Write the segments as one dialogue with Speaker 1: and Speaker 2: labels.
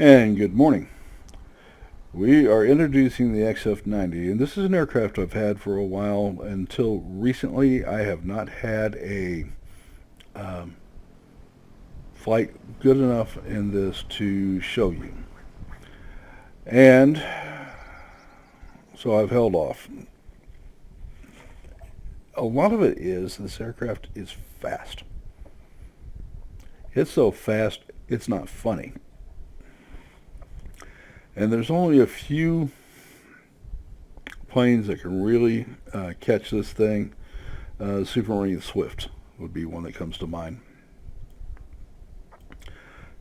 Speaker 1: And good morning. We are introducing the XF-90, and this is an aircraft I've had for a while. Until recently, I have not had a um, flight good enough in this to show you. And so I've held off. A lot of it is this aircraft is fast. It's so fast, it's not funny. And there's only a few planes that can really catch this thing. Supermarine Swift would be one that comes to mind.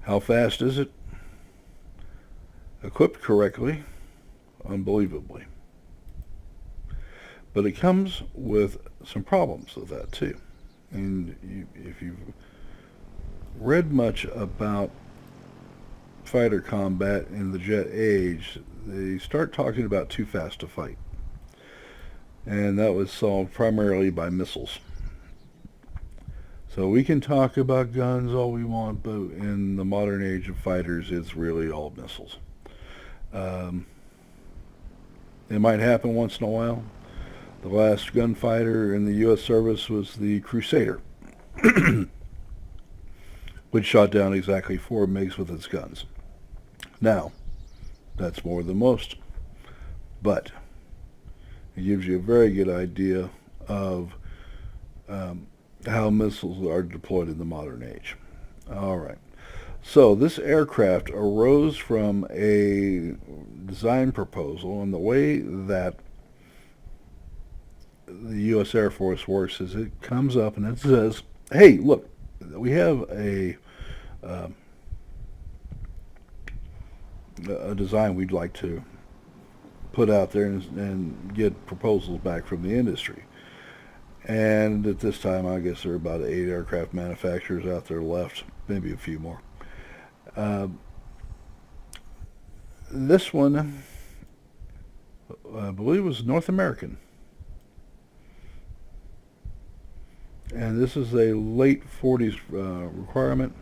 Speaker 1: How fast is it? Equipped correctly, unbelievably. But it comes with some problems with that too. And if you've read much about fighter combat in the jet age, they start talking about too fast to fight. And that was solved primarily by missiles. So we can talk about guns all we want, but in the modern age of fighters, it's really all missiles. Um, it might happen once in a while. The last gunfighter in the U.S. service was the Crusader, which shot down exactly 4 MiGs with its guns. Now, that's more than most, but it gives you a very good idea of how missiles are deployed in the modern age. All right. So this aircraft arose from a design proposal, and the way that the U.S. Air Force works is it comes up and it says, hey, look, we have a design we'd like to put out there and get proposals back from the industry. And at this time, I guess there are about 8 aircraft manufacturers out there left, maybe a few more. This one, I believe, was North American. And this is a late 40s requirement,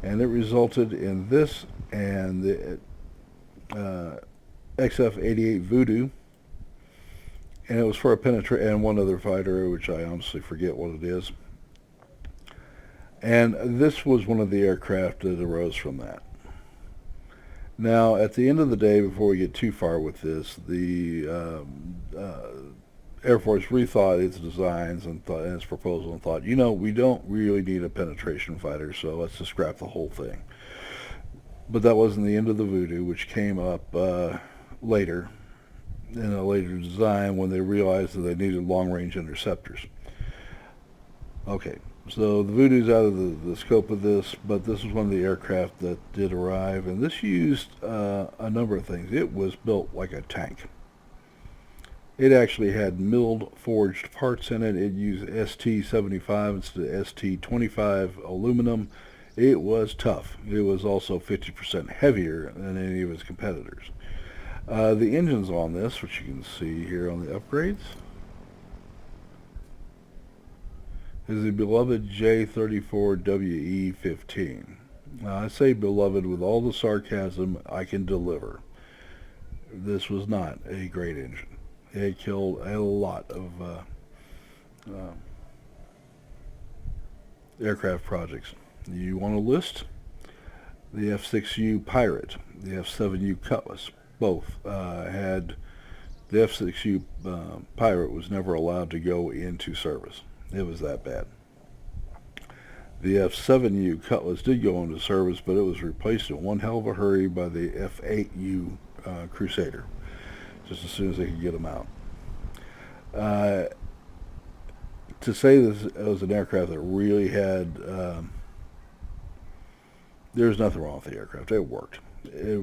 Speaker 1: and it resulted in this and the XF-88 Voodoo, and it was for a and one other fighter, which I honestly forget what it is. And this was one of the aircraft that arose from that. Now, at the end of the day, before we get too far with this, the Air Force rethought its designs and its proposal and thought, we don't really need a penetration fighter, so let's just scrap the whole thing. But that wasn't the end of the Voodoo, which came up later, in a later design, when they realized that they needed long-range interceptors. Okay, so the Voodoo's out of the scope of this, but this was one of the aircraft that did arrive, and this used a number of things. It was built like a tank. It actually had milled forged parts in it. It used ST75 instead of ST25 aluminum. It was tough. It was also 50% heavier than any of its competitors. The engines on this, which you can see here on the upgrades, is the beloved J34WE15. Now, I say beloved with all the sarcasm I can deliver. This was not a great engine. It killed a lot of aircraft projects. You want a list? The F6U Pirate, the F7U Cutlass, both had. The F6U Pirate was never allowed to go into service. It was that bad. The F7U Cutlass did go into service, but it was replaced in one hell of a hurry by the F8U Crusader, just as soon as they could get them out. To say this was an aircraft that really had, there's nothing wrong with the aircraft. It worked. If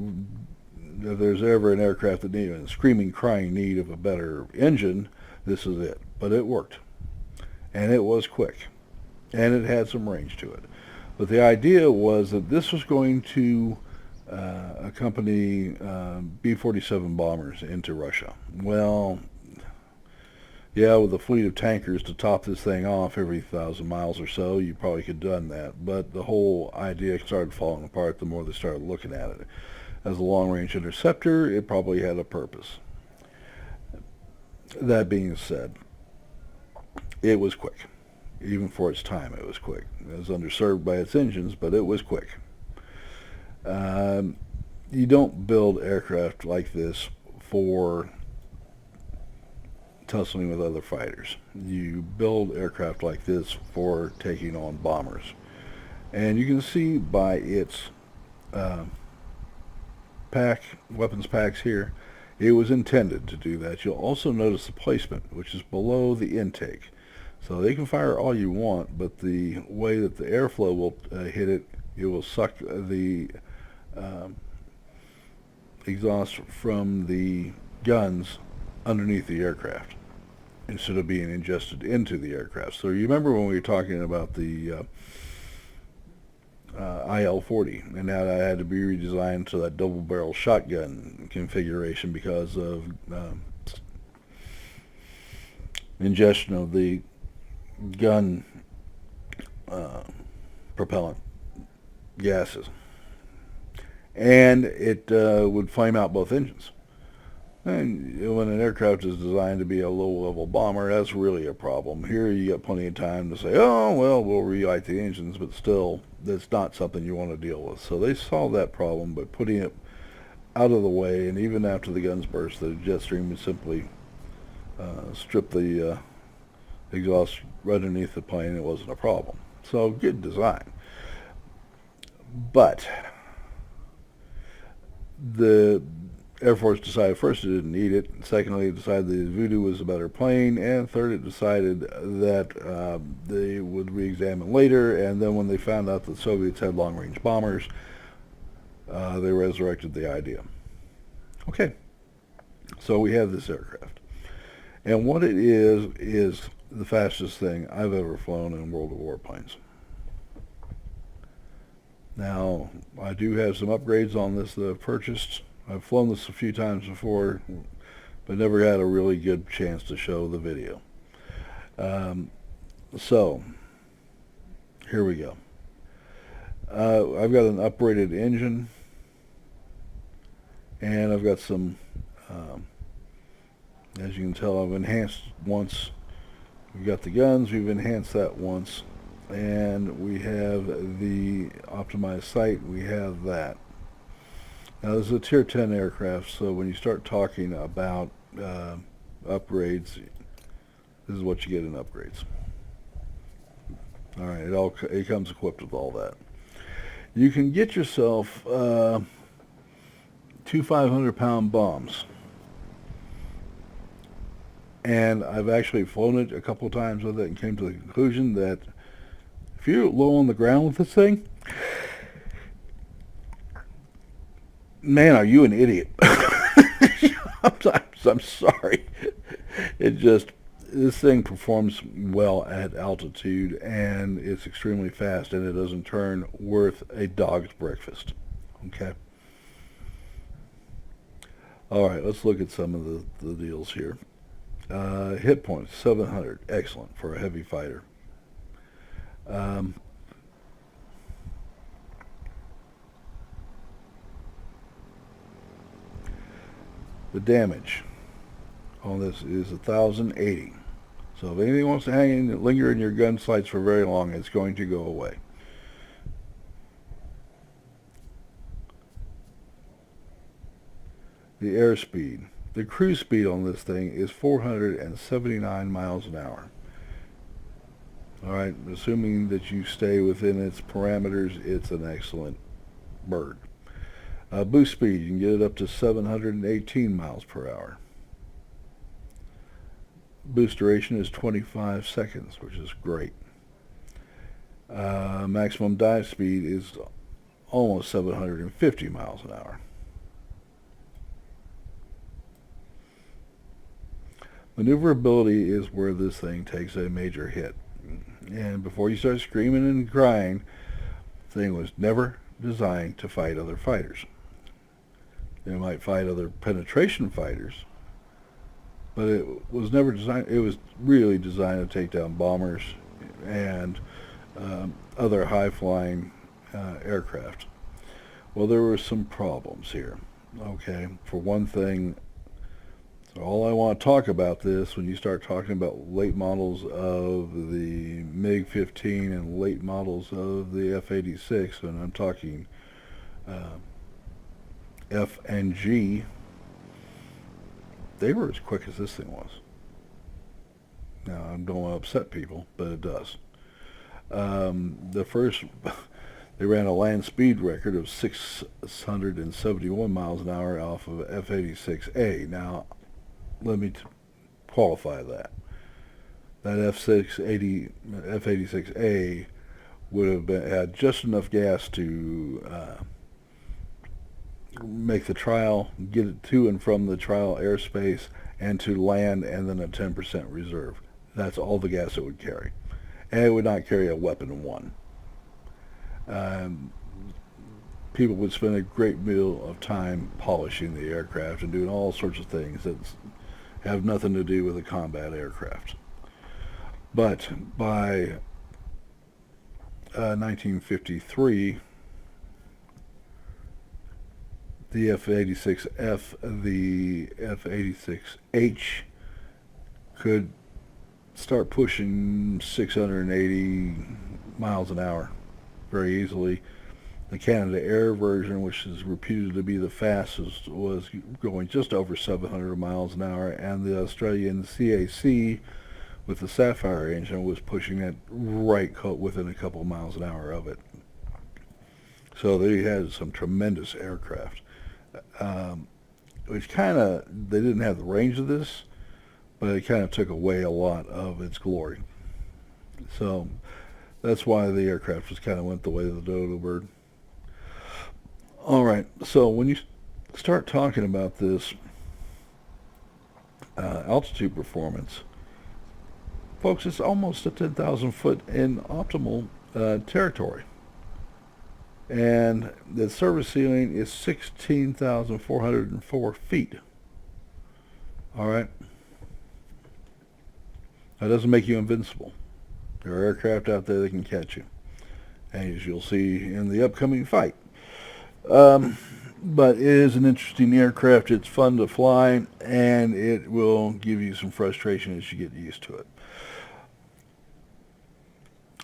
Speaker 1: there's ever an aircraft that needed a screaming, crying need of a better engine, this is it. But it worked. And it was quick. And it had some range to it. But the idea was that this was going to accompany B-47 bombers into Russia. Well, yeah, with a fleet of tankers to top this thing off every 1,000 miles or so, you probably could have done that. But the whole idea started falling apart the more they started looking at it. As a long-range interceptor, it probably had a purpose. That being said, it was quick. Even for its time, it was quick. It was underserved by its engines, but it was quick. You don't build aircraft like this for tussling with other fighters. You build aircraft like this for taking on bombers. And you can see by its weapons packs here, it was intended to do that. You'll also notice the placement, which is below the intake. So they can fire all you want, but the way that the airflow will hit it, it will suck the exhaust from the guns underneath the aircraft instead of being ingested into the aircraft. So you remember when we were talking about the IL-40, and now that had to be redesigned to that double-barrel shotgun configuration because of ingestion of the gun propellant gases, and it would flame out both engines. And when an aircraft is designed to be a low-level bomber, that's really a problem. Here you get plenty of time to say, oh, well, we'll relight the engines, but still, that's not something you want to deal with. So they solved that problem by putting it out of the way, and even after the guns burst, the jet stream would simply strip the exhaust right underneath the plane. It wasn't a problem. So good design. But the Air Force decided first it didn't need it. Secondly, it decided the Voodoo was a better plane. And third, it decided that they would re-examine later. And then when they found out that the Soviets had long-range bombers, they resurrected the idea. Okay, so we have this aircraft. And what it is the fastest thing I've ever flown in World of Warplanes. Now, I do have some upgrades on this that I've purchased. I've flown this a few times before, but never had a really good chance to show the video. So, here we go. I've got an upgraded engine, and I've got some, as you can tell, I've enhanced once. We've got the guns, we've enhanced that once, and we have the optimized sight, we have that. Now, this is a Tier 10 aircraft, so when you start talking about upgrades, this is what you get in upgrades. All right, it comes equipped with all that. You can get yourself 2 500-pound bombs. And I've actually flown it a couple of times with it and came to the conclusion that if you're low on the ground with this thing, man, are you an idiot. I'm sorry. This thing performs well at altitude, and it's extremely fast, and it doesn't turn worth a dog's breakfast. Okay? All right, let's look at some of the deals here. Hit points, 700. Excellent for a heavy fighter. The damage on this is 1,080. So if anything wants to linger in your gun sights for very long, it's going to go away. The airspeed. The cruise speed on this thing is 479 miles an hour. All right, assuming that you stay within its parameters, it's an excellent bird. Boost speed, you can get it up to 718 miles per hour. Boost duration is 25 seconds, which is great. Maximum dive speed is almost 750 miles an hour. Maneuverability is where this thing takes a major hit. And before you start screaming and crying, the thing was never designed to fight other fighters. It might fight other penetration fighters, but it was never designed. It was really designed to take down bombers and other high-flying aircraft. Well, there were some problems here. Okay, for one thing, so all I want to talk about this when you start talking about late models of the MiG-15 and late models of the F-86, and I'm talking F and G, they were as quick as this thing was. Now, I don't want to upset people, but it does. The first, they ran a land speed record of 671 miles an hour off of F-86A. Now, let me qualify that. That F-86A would have had just enough gas to make the trial, get it to and from the trial airspace, and to land, and then a 10% reserve. That's all the gas it would carry. And it would not carry a weapon one. People would spend a great deal of time polishing the aircraft and doing all sorts of things that have nothing to do with a combat aircraft. But by 1953, the F-86F, the F-86H could start pushing 680 miles an hour very easily. The Canada Air version, which is reputed to be the fastest, was going just over 700 miles an hour, and the Australian CAC with the Sapphire engine was pushing it right within a couple of miles an hour of it. So they had some tremendous aircraft. Which kind of, they didn't have the range of this, but it kind of took away a lot of its glory. So that's why the aircraft just kind of went the way of the dodo bird. All right, so when you start talking about this altitude performance, folks, it's almost a 10,000 foot in optimal territory. And the service ceiling is 16,404 feet. All right. That doesn't make you invincible. There are aircraft out there that can catch you, as you'll see in the upcoming fight. But it is an interesting aircraft. It's fun to fly, and it will give you some frustration as you get used to it.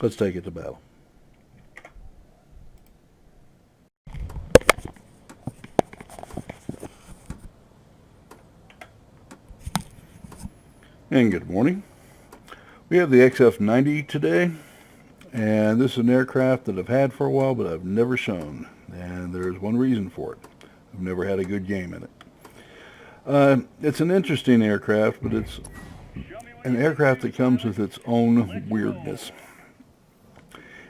Speaker 1: Let's take it to battle. And good morning. We have the XF-90 today, and this is an aircraft that I've had for a while, but I've never shown, and there's one reason for it. I've never had a good game in it. It's an interesting aircraft, but it's an aircraft that comes with its own weirdness.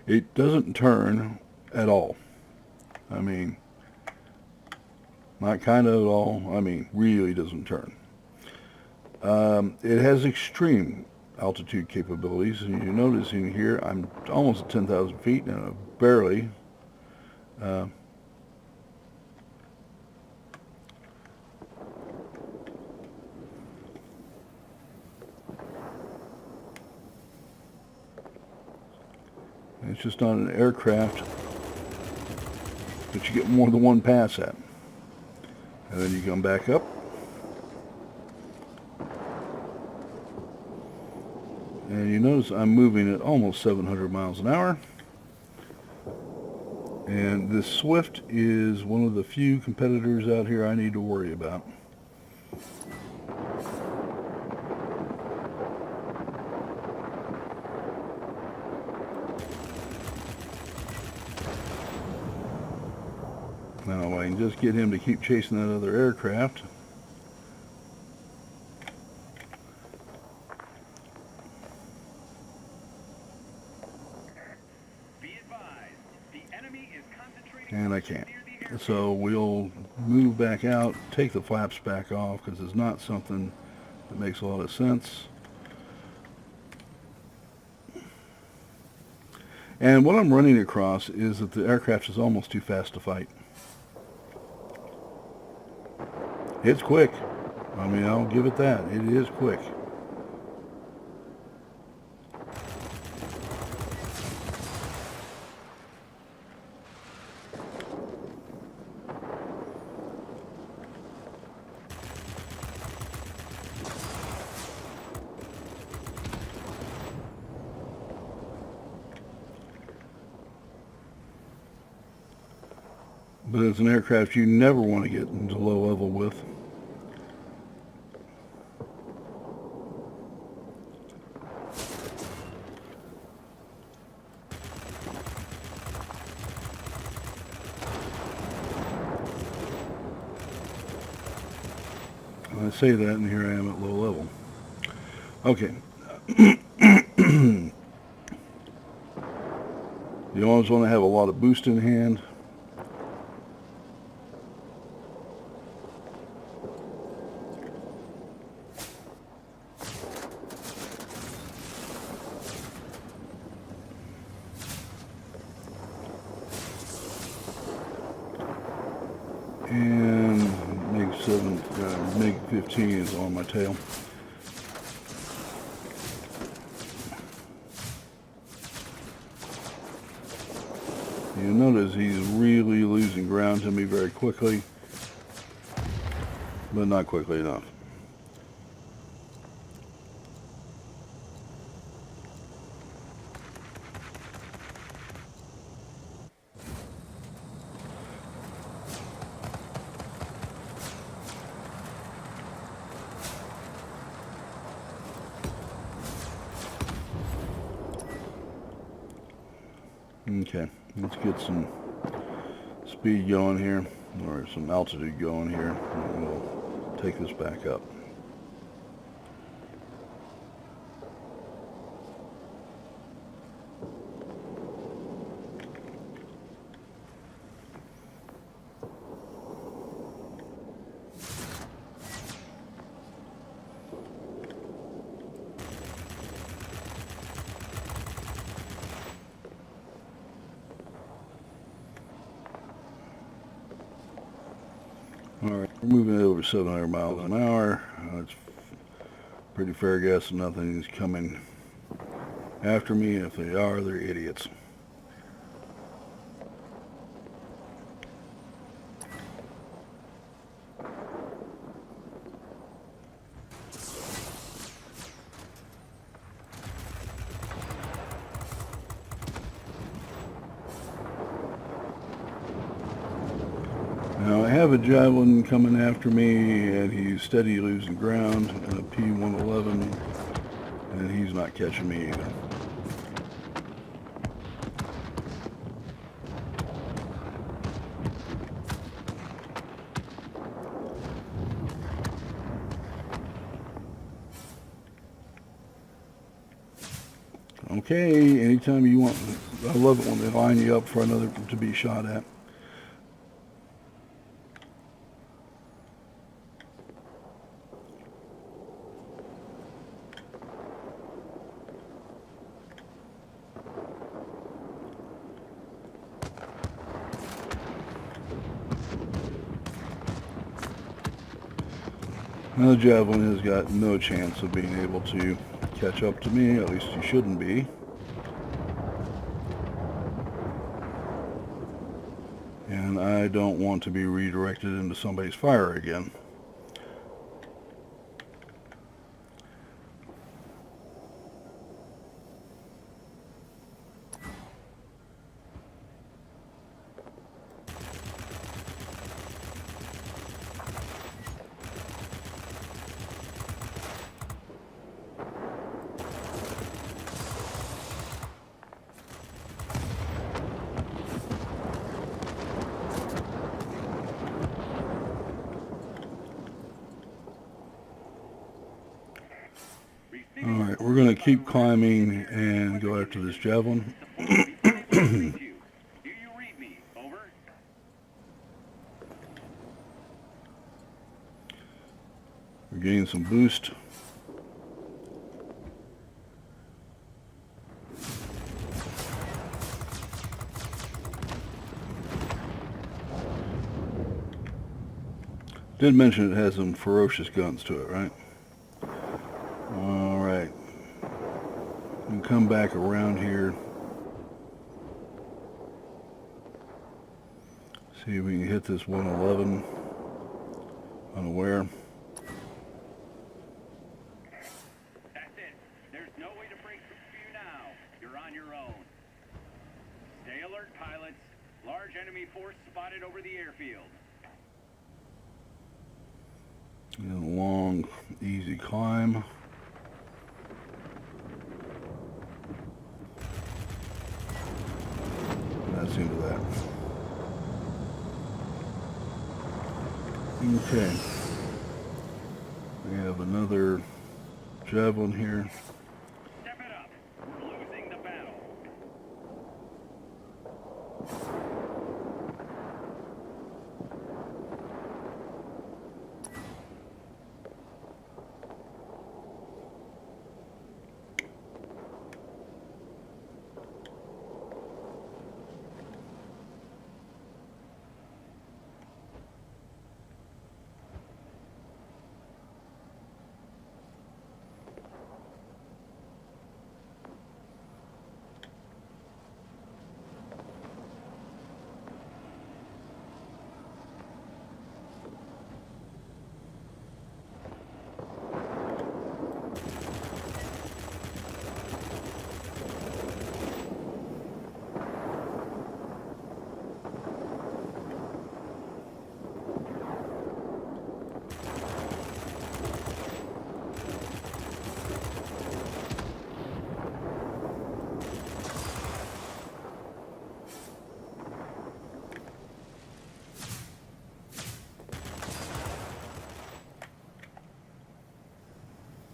Speaker 1: It doesn't turn at all. I mean, not kind of at all. I mean, really doesn't turn. It has extreme altitude capabilities, and you notice in here I'm almost at 10,000 feet, and I'm barely it's just not an aircraft that you get more than one pass at. And then you come back up. And you notice I'm moving at almost 700 miles an hour. And this Swift is one of the few competitors out here I need to worry about. Now, if I can just get him to keep chasing that other aircraft. And I can't. So we'll move back out, take the flaps back off, because it's not something that makes a lot of sense. And what I'm running across is that the aircraft is almost too fast to fight. It's quick. I mean, I'll give it that. It is quick. But it's an aircraft you never want to get into low level with. I say that, and here I am at low level. Okay. You always want to have a lot of boost in hand. And MiG-15 is on my tail. You notice he's really losing ground to me very quickly, but not quickly enough. Okay, let's get some speed going here, or some altitude going here, and we'll take this back up. Alright, we're moving over 700 miles an hour. It's pretty fair guess nothing's coming after me. If they are, they're idiots. Now I have a Javelin coming after me, and he's steady losing ground, and a P-111, and he's not catching me either. Okay, anytime you want, I love it when they line you up for another to be shot at. Now the Javelin has got no chance of being able to catch up to me, at least he shouldn't be. And I don't want to be redirected into somebody's fire again. Alright, we're going to keep climbing and go after this Javelin. We're getting some boost. Did mention it has some ferocious guns to it, right? Alright. We'll come back around here. See if we can hit this 111 unaware.
Speaker 2: That's it. There's no way to break through for you now. You're on your own. Stay alert, pilots. Large enemy force spotted over the airfield.
Speaker 1: And a long, easy climb. And that's the end of that. Okay. We have another javelin here.
Speaker 2: Step it up. We're losing the battle.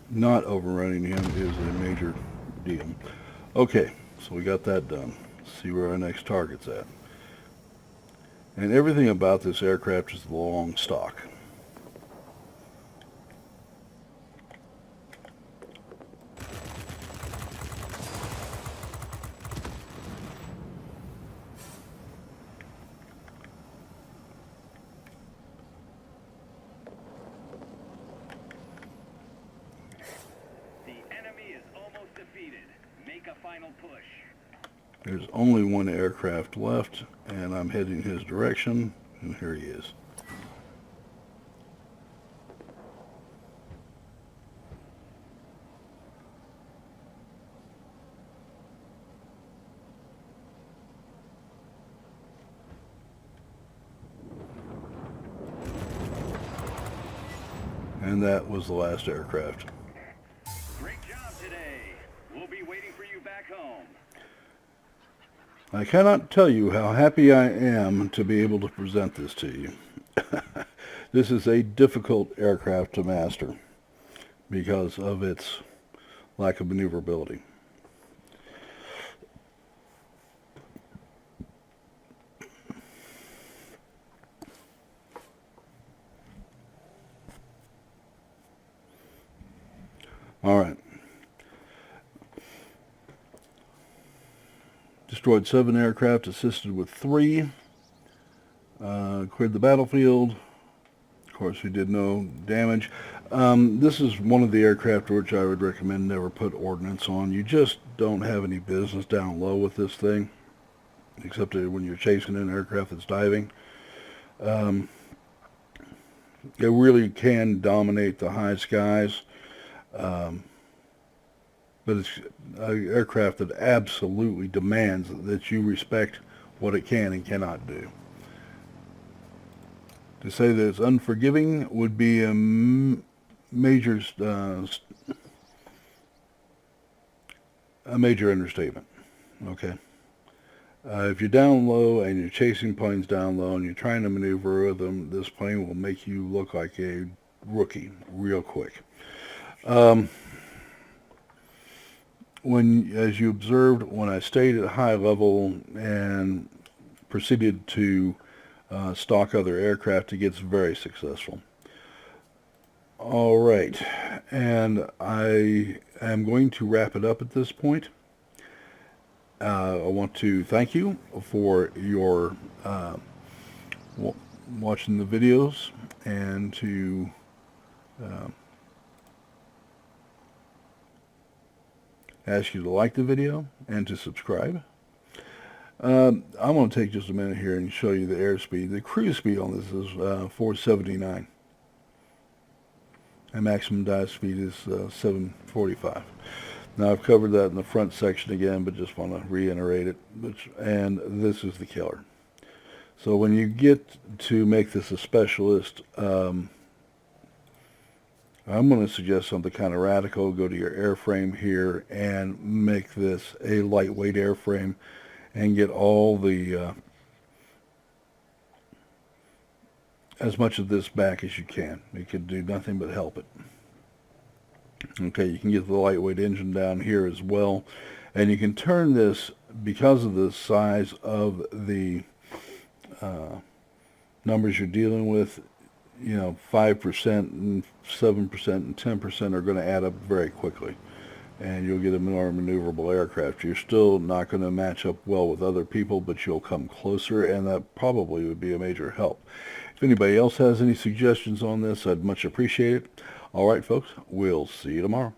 Speaker 1: Not overrunning him is a major deal. Okay, so we got that done. Let's see where our next target's at. And everything about this aircraft is long stock.
Speaker 2: Make a final push.
Speaker 1: There's only one aircraft left, and I'm heading his direction, and here he is. And that was the last aircraft.
Speaker 2: Great job today. We'll be waiting for you back home.
Speaker 1: I cannot tell you how happy I am to be able to present this to you. This is a difficult aircraft to master because of its lack of maneuverability. All right. Destroyed 7 aircraft, assisted with 3. Cleared the battlefield. Of course, we did no damage. This is one of the aircraft which I would recommend never put ordnance on. You just don't have any business down low with this thing, except when you're chasing an aircraft that's diving. It really can dominate the high skies. But it's an aircraft that absolutely demands that you respect what it can and cannot do. To say that it's unforgiving would be a major understatement. Okay. If you're down low and you're chasing planes down low and you're trying to maneuver with them, this plane will make you look like a rookie real quick. As you observed, when I stayed at high level and proceeded to stalk other aircraft, it gets very successful. All right, and I am going to wrap it up at this point. I want to thank you for your watching the videos and to ask you to like the video and to subscribe. I'm going to take just a minute here and show you the airspeed. The cruise speed on this is 479. And maximum dive speed is 745. Now I've covered that in the front section again, but just want to reiterate it. And this is the killer. So when you get to make this a specialist, I'm going to suggest something kind of radical. Go to your airframe here and make this a lightweight airframe and get all the as much of this back as you can. It could do nothing but help it. Okay, you can get the lightweight engine down here as well, and you can turn this, because of the size of the numbers you're dealing with, 5% and 7% and 10% are going to add up very quickly, and you'll get a more maneuverable aircraft. You're still not going to match up well with other people, but you'll come closer, and that probably would be a major help. If anybody else has any suggestions on this, I'd much appreciate it. All right, folks, we'll see you tomorrow.